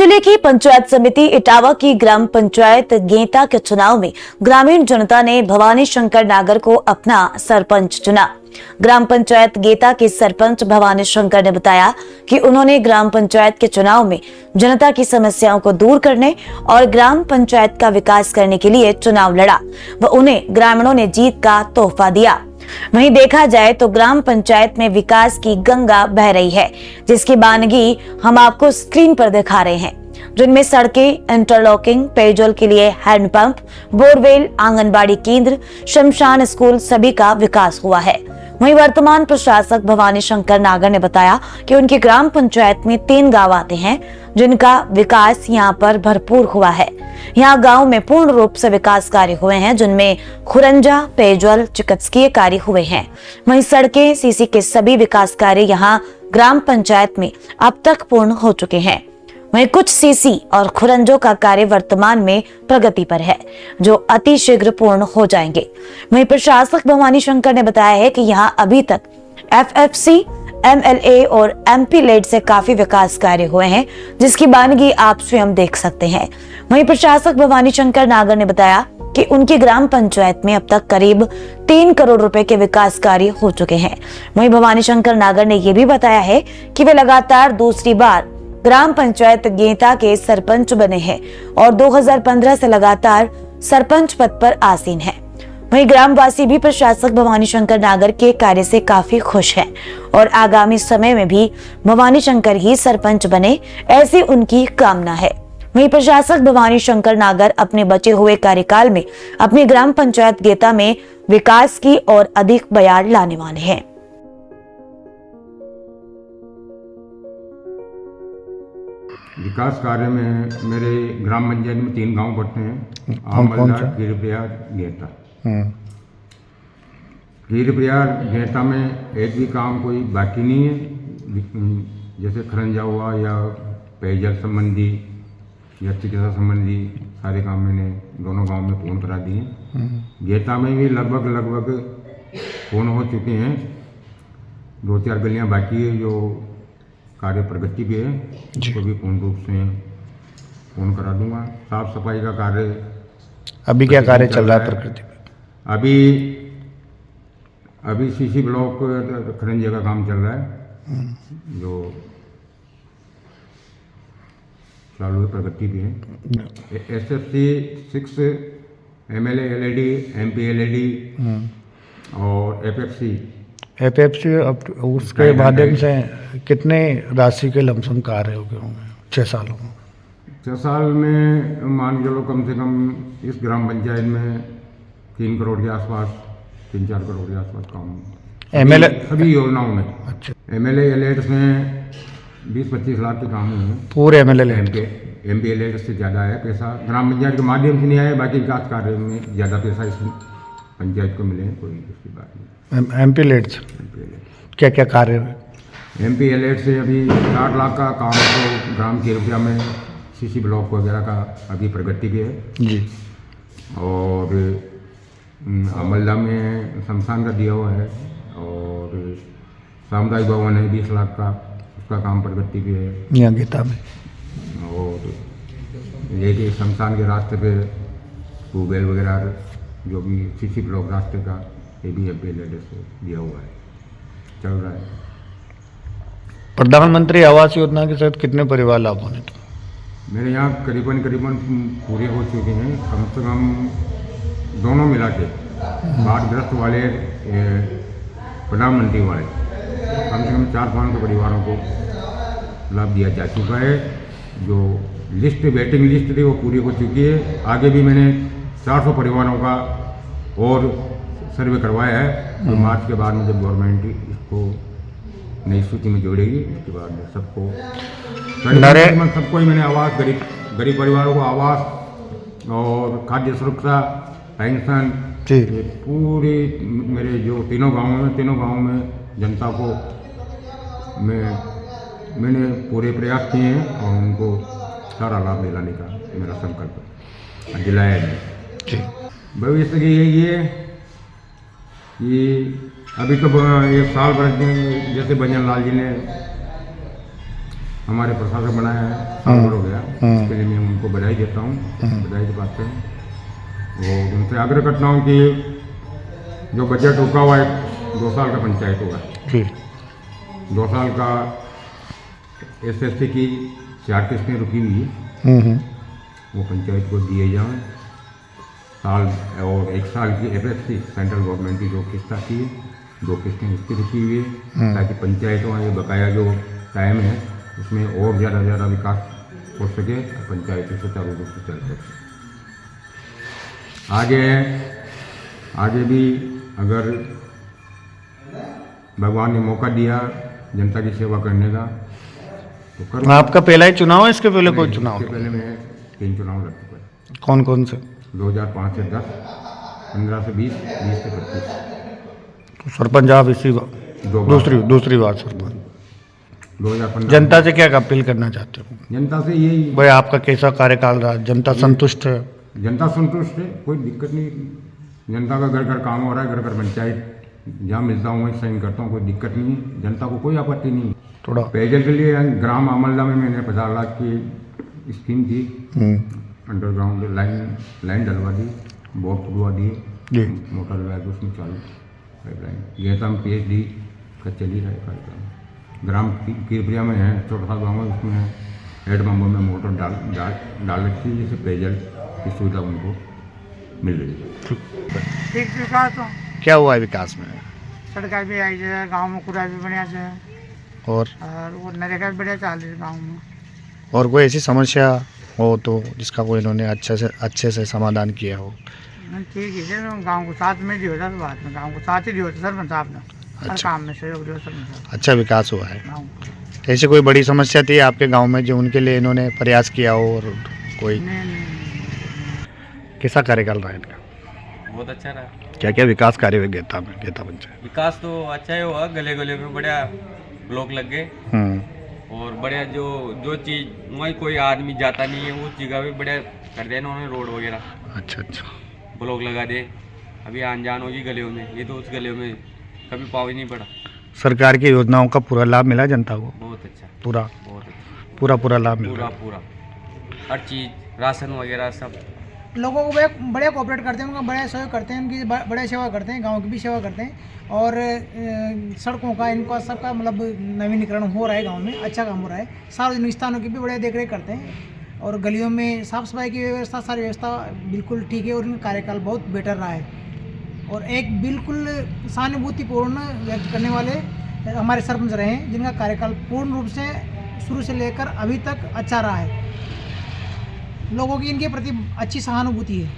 जिले की पंचायत समिति इटावा की ग्राम पंचायत गेंता के चुनाव में ग्रामीण जनता ने भवानी शंकर नागर को अपना सरपंच चुना। ग्राम पंचायत गेंता के सरपंच भवानी शंकर ने बताया कि उन्होंने ग्राम पंचायत के चुनाव में जनता की समस्याओं को दूर करने और ग्राम पंचायत का विकास करने के लिए चुनाव लड़ा व उन्हें ग्रामीणों ने जीत का तोहफा दिया। वहीं देखा जाए तो ग्राम पंचायत में विकास की गंगा बह रही है, जिसकी बानगी हम आपको स्क्रीन पर दिखा रहे हैं, जिनमें सड़कें, इंटरलॉकिंग, पेयजल के लिए हैंडपंप, बोरवेल, आंगनबाड़ी केंद्र, शमशान स्कूल सभी का विकास हुआ है। वहीं वर्तमान प्रशासक भवानी शंकर नागर ने बताया कि उनकी ग्राम पंचायत में 3 गांव आते हैं, जिनका विकास यहां पर भरपूर हुआ है। यहाँ गांव में पूर्ण रूप से विकास कार्य हुए हैं, जिनमें खुरंजा, पेयजल, चिकित्सकीय कार्य हुए हैं। वहीं सड़कें, सीसी के सभी विकास कार्य यहाँ ग्राम पंचायत में अब तक पूर्ण हो चुके हैं। वहीं कुछ सीसी और खुरंजों का कार्य वर्तमान में प्रगति पर है, जो अति शीघ्र पूर्ण हो जाएंगे। वहीं प्रशासक भवानी शंकर ने बताया है कि यहाँ अभी तक FFC, MLA और MP लेड से काफी विकास कार्य हुए हैं, जिसकी बानगी आप स्वयं देख सकते हैं। वहीं प्रशासक भवानी शंकर नागर ने बताया कि उनकी ग्राम पंचायत में अब तक करीब 3 करोड़ रुपए के विकास कार्य हो चुके हैं। वहीं भवानी शंकर नागर ने यह भी बताया है कि वे लगातार दूसरी बार ग्राम पंचायत गेंता के सरपंच बने हैं और 2015 से लगातार सरपंच पद पर आसीन हैं। वहीं ग्रामवासी भी प्रशासक भवानी शंकर नागर के कार्य से काफी खुश हैं और आगामी समय में भी भवानी शंकर ही सरपंच बने, ऐसी उनकी कामना है। वहीं प्रशासक भवानी शंकर नागर अपने बचे हुए कार्यकाल में अपनी ग्राम पंचायत गेंता में विकास की और अधिक बयार लाने वाले हैं। विकास कार्य में मेरे ग्राम पंचायत में 3 गांव पड़ते हैं, आमल्ला, गिरप्रयाग, गेंता। गिरप्रयाग गेंता में एक भी काम कोई बाकी नहीं है। जैसे खरंजा हुआ या पेयजल संबंधी या चिकित्सा संबंधी सारे काम मैंने दोनों गांव में पूर्ण करा दिए। गेंता में भी लगभग पूर्ण हो चुके हैं। 2-4 गलियां बाकी है जो कार्य प्रगति भी है, उसको भी पूर्ण रूप से पूर्ण करा दूंगा। साफ सफाई का कार्य अभी क्या कार्य चल रहा है प्रकृति में? अभी सीसी ब्लॉक खरंजे का काम चल रहा है, जो चालू है, प्रगति भी है। SFC 6 MLA LED, MP LED और FFC अब उसके माध्यम से कितने राशि के लमसम कार्य हो गए होंगे 6 सालों में? 6 साल में मान चलो कम से कम इस ग्राम पंचायत में 3 करोड़ के आसपास, 3-4 करोड़ के आसपास काम MLA सभी योजनाओं में। अच्छा, MLA एलेट्स में 20-25 लाख के काम हुए हैं पूरे MLA MP एलेट्स से ज़्यादा है पैसा। ग्राम पंचायत के माध्यम से नहीं आया, बाकी विकास कार्य में ज़्यादा पैसा इस पंचायत को मिले, कोई उसकी बात नहीं। MP लेट क्या क्या कार्य है? MP एलेट से अभी 60 लाख का काम तो ग्राम के रुपया में CC ब्लॉक वगैरह का अभी प्रगति भी है जी। और अमल्ला में शमशान का दिया हुआ है और सामुदायिक भवन है 20 लाख का, उसका काम प्रगति भी है यहाँ गीता में। और ये कि शमशान के रास्ते पे ट्यूबवेल वगैरह जो भी CC ब्लॉक रास्ते का, ये भी MP लेटर से दिया हुआ है, चल रहा है। प्रधानमंत्री आवास योजना के तहत कितने परिवार लाभ होने? मेरे यहाँ करीबन पूरे हो चुके हैं, कम से कम दोनों मिला के बाढ़ग्रस्त वाले, प्रधानमंत्री वाले, कम से कम 400-500 परिवारों को लाभ दिया जा चुका है। जो वेटिंग लिस्ट थी वो पूरी हो चुकी है। आगे भी मैंने 400 परिवारों का और सर्वे करवाया है, तो मार्च के बाद में जब गवर्नमेंट इसको नई सूची में जोड़ेगी, उसके बाद में सबको ही मैंने आवास, गरीब परिवारों को आवास और खाद्य सुरक्षा, पेंशन, पूरी मेरे जो तीनों गांवों में जनता को मैंने पूरे प्रयास किए हैं और उनको सारा लाभ दिलाने का मेरा संकल्प दिलाया है। भविष्य की यही है कि अभी तो 1 साल भर जैसे भजन लाल जी ने हमारे प्रशासक बनाया है हाँ। हो गया, इसके लिए मैं उनको बधाई देता हूँ। बधाई की बात है वो उनसे आग्रह करता हूँ कि जो बजट रुका हुआ है 2 साल का पंचायत होगा, जी 2 साल का SST की 4 किस्तें रुकी हुई है, वो पंचायत को दिए जाएं साल, और 1 साल की FST सेंट्रल गवर्नमेंट की 2 किस्त आती है, 2 किस्तें उसकी रुकी हुई है, ताकि पंचायतों में ये बकाया जो टाइम है उसमें और ज़्यादा विकास हो सके, पंचायतें सुचारू रूप से चल सके। आगे भी अगर भगवान ने मौका दिया जनता की सेवा करने का तो करूँ। आपका पहला ही चुनाव है, इसके पहले कोई चुनाव? इसके पहले मैं 3 चुनाव लड़ चुका है। कौन कौन से? 2005 से 10, 15 से 20, 20 से 25। तो सरपंच आप इसी दूसरी बार सरपंच। 2015 जनता से क्या अपील करना चाहते हो? जनता से यही, भाई आपका कैसा कार्यकाल रहा, जनता संतुष्ट है? जनता संतुष्ट है, कोई दिक्कत नहीं। जनता का घर घर काम हो रहा है, घर घर पंचायत जहाँ मिलता हूँ वहीं साइन करता हूँ, कोई दिक्कत नहीं है, जनता को कोई आपत्ति नहीं। थोड़ा पेयजल के लिए ग्राम आमल्ला में मैंने 50 लाख की स्कीम थी, अंडरग्राउंड लाइन डलवा दी, बोर खुदवा दिए, जी मोटर लगा के उसमें चालू पाइपलाइन। गेता में PhD का चल ही रहा है कार्यक्रम। ग्राम कीरप्रिया में है, छोटा सा गाँव है, उसमें हेड पंपों में मोटर डाल रखी है, जिससे पेयजल की सुविधा उनको मिल रही है। ठीक विकास तो क्या हुआ है विकास में? सड़का भी आई है, गाँव में कूड़ा भी बढ़िया से, और वो नरेगा भी बढ़िया चाल रही है गाँव में। और कोई ऐसी समस्या हो तो जिसका कोई इन्होंने अच्छे से समाधान किया हो? ठीक है सर, गाँव को साथ में दी होता, बात में गाँव को साथ ही दी होता सरपंच साहब ने, हर अच्छा। काम में सहयोग दिया सरपंच साहब अच्छा विकास हुआ है। गाँव को। तो ऐसी कोई बड़ी समस्या थी आपके गांव में जो उनके लिए इन्होंने प्रयास किया हो, और कोई कैसा कार्यकाल रहा इनका? बहुत अच्छा रहा। क्या क्या विकास कार्य हुए गेता पंचायत? विकास तो अच्छा ही हुआ, गले गले में बढ़िया ब्लॉक लग गए, और बढ़िया जो चीज़ वहीं कोई आदमी जाता नहीं है वो जगह भी बढ़िया कर दिया इन्होंने, रोड वगैरह अच्छा अच्छा ब्लॉक लगा दे। अभी आन जान होगी गलियों में, ये तो उस गलियों में कभी पाव ही नहीं पड़ा। सरकार की योजनाओं का पूरा लाभ मिला जनता को? बहुत अच्छा, पूरा बहुत अच्छा, पूरा लाभ मिला? पूरा हर चीज़, राशन वगैरह सब। लोगों को बढ़िया कोऑपरेट करते हैं, उनका बढ़िया सहयोग करते हैं, उनकी बढ़िया सेवा करते हैं, गांव की भी सेवा करते हैं, और सड़कों का इनका सबका मतलब नवीनीकरण हो रहा है गांव में, अच्छा काम हो रहा है। सार्वजनिक स्थानों की भी बढ़िया देखरेख करते हैं, और गलियों में साफ़ सफाई की व्यवस्था, सारी व्यवस्था बिल्कुल ठीक है, और इनका कार्यकाल बहुत बेटर रहा है। और एक बिल्कुल सहानुभूतिपूर्ण व्यक्त करने वाले हमारे सरपंच रहे हैं, जिनका कार्यकाल पूर्ण रूप से शुरू से लेकर अभी तक अच्छा रहा है। लोगों की इनके प्रति अच्छी सहानुभूति है।